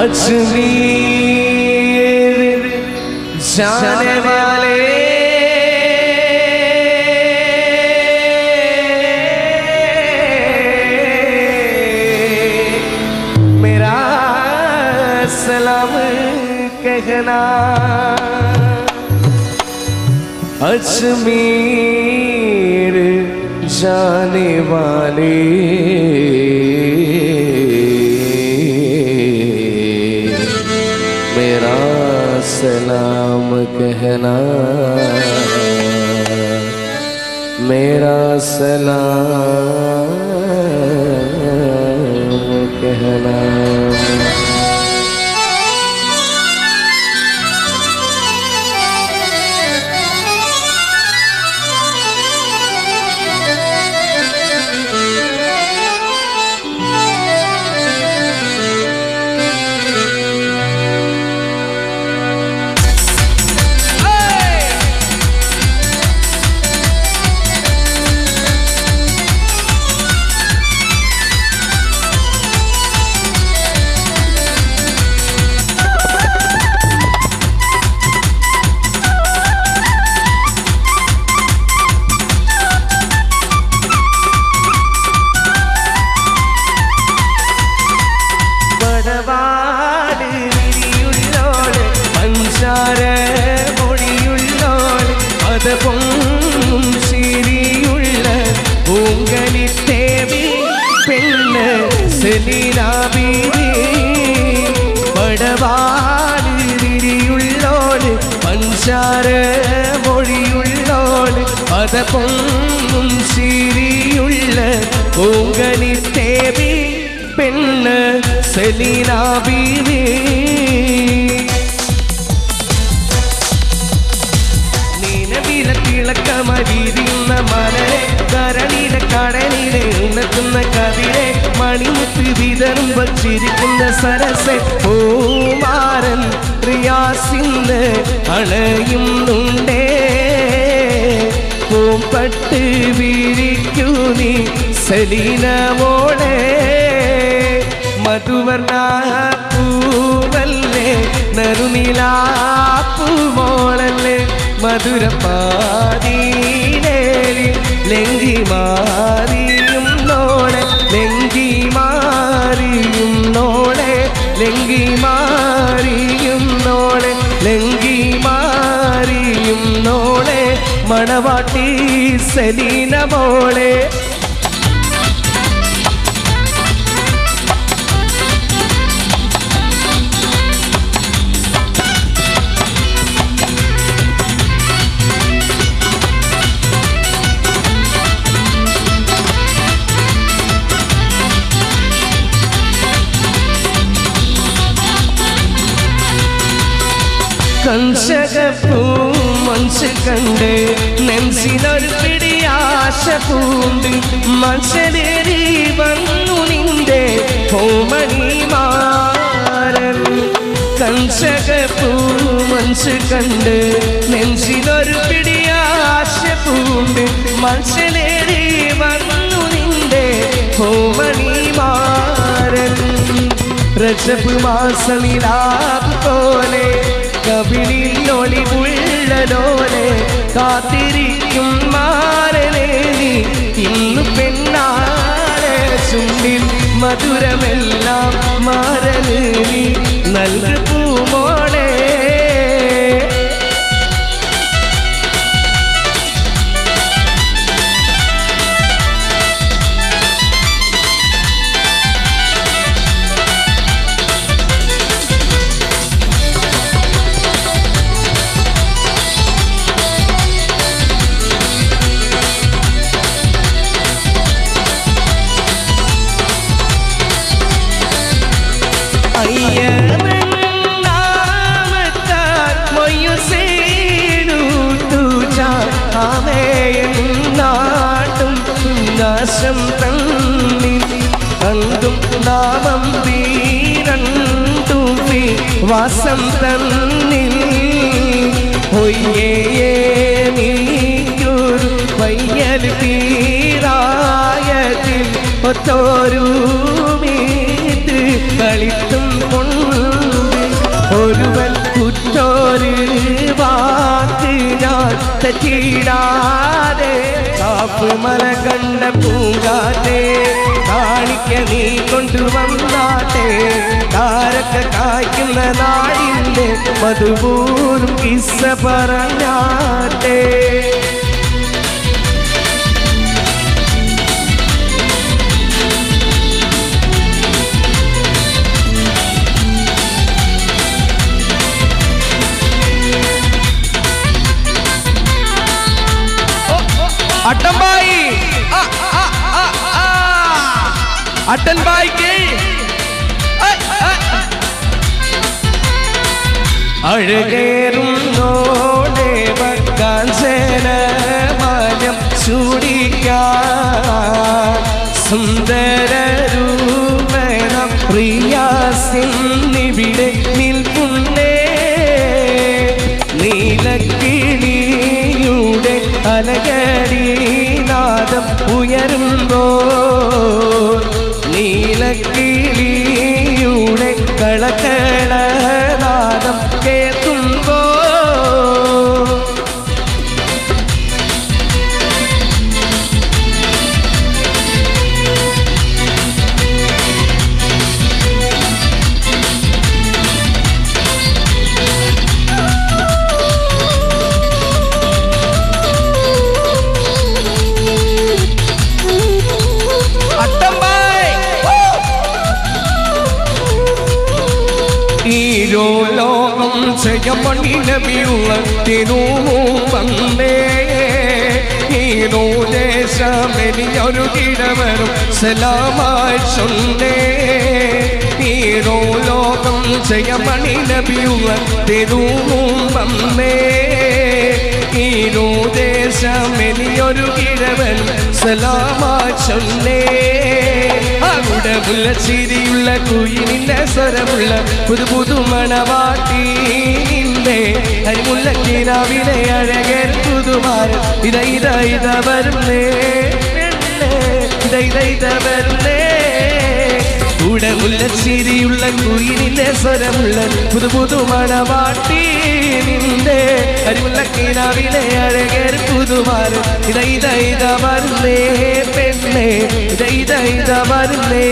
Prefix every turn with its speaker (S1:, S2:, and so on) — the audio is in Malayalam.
S1: अजमेर जाने वाले मेरा सलाम कहना। अजमेर जाने वाले मेरा सलाम कहना, मेरा सलाम कहना। സെലീന ബീവി പടവാട് വിരിയുള്ളോട് പഞ്ചാര മൊഴിയുള്ളോട് പദപൊന്നും ചിരിയുള്ള പൂങ്കനിത്തേവി പെണ്ണ് സെലീന ബീവി. നീലവിളക്കിളക്കമരിയുന്ന മലരെ കരളിലെ കടലിലെ ഉണക്കുന്ന കവിരെ മണിമുത്ത് വിതറും വച്ചിരിക്കുന്ന സരസെ പൂമാരൻ റിയാസിന്ന് അണയുന്നുണ്ടേ. പൂമ്പട്ട് വീഴിക്കൂ നീ സെലീന മോളെ, മധുവർണ്ണ പൂവല്ലേ നറുനിലാപ്പൂമോളല്ലേ, മധുരപ്പാതീനേരി ലെങ്കി മാറിയും നോളെ, ലെങ്കി മാറിയും നോളെ, ലെങ്കി മാറിയും നോളെ, ലെങ്കി മാറിയും നോളെ, മണവാട്ടി സെലീന മോളെ. കഞ്ചകപ്പൂ മഞ്ച് കണ്ട് നെഞ്ചിനൊരു പിടിയാശ പൂണ്ട് മഞ്ചലേറി വന്നു നിന്റെ പൂമണിമാരൻ. കഞ്ചകപ്പൂ മഞ്ച് കണ്ട് നെഞ്ചിനൊരു പിടിയാശ പൂണ്ട് മഞ്ചലേറി വന്നു നിന്റെ പൂമണിമാരൻ. രജബ് മാസനിലാവ് പോലെ കവിളിൽ ഒളിവുള്ളലോലെ കാത്തിരിക്കും മാരനെ നീ ഇന്നു പെണ്ണാളെ, ചുണ്ടിൽ മധുരമെല്ലാം മാരന് നീ നൽകു പൂമോളെ. നാട്ടും നാശം തന്നിൽ കണ്ടും നാമം വീരണ്ടും വാസം തന്നിൽ നീക്കൊരു വയ്യൽ തീരായത്തിൽ ഒത്തോരു മീത്ത് കളിത്തും പൊണ്ണ ഒരു വാക്ക് ഞാൻ തെറ്റിടാതെ കാപ്പ് മല കണ്ട പൂങ്കാറ്റേ കാണിക്ക നീ കൊണ്ടുവന്നാട്ടെ താരൊക്കെ കായ്ക്കുന്ന നാടിൻ്റെ മധുപൂർവം കിസ്സ പറഞ്ഞാട്ടെ
S2: അട്ടൻബായി അട്ടൻബായിക്ക്
S1: അഴകേറും നോടെ കാഞ്ചനമാനം ചൂടിക്കാൻ സുന്ദരരൂപന പ്രിയാസിന്നിവിടെ നിൽക്കുന്നേ നീലക്കിളിയുടെ അലകരീനാദം ഉയരുമ്പോ നീലക്കിളിയുടെ കളകളനാദം കേൾക്കുമ്പോ ലോകം ജയമണിനബിയുള്ള തിരുവേ ദേശമെനിയൊരു കിടവരും സലാമായി ചൊന്നേ ലോകം ജയമണിനബിയുള്ള തിരുവേ ദേശമെനിയൊരു കിടവരും സലാമായി ചൊന്നേ അവിടെ മുല്ല ചിരിയുള്ള കുയിലിന്റെ സ്വരമുള്ള പുതു പുതു മണവാട്ടിന്റെ കരിമുല്ല കിനാവിലെ അഴകർ പുതുമാരൻ ഇത വരുന്നേ ഇത വരുന്നേ കൂടെ മുല്ല ചിരിയുള്ള കുയിലിന്റെ സ്വരമുള്ള പുതു പുതു മണവാട്ടി നിന്റെ കരിമുല്ല കിനാവിലെ അഴകർ പുതുമാരൻ ഇത വരുന്നേ പെണ്ണേ ഇത വരുന്നേ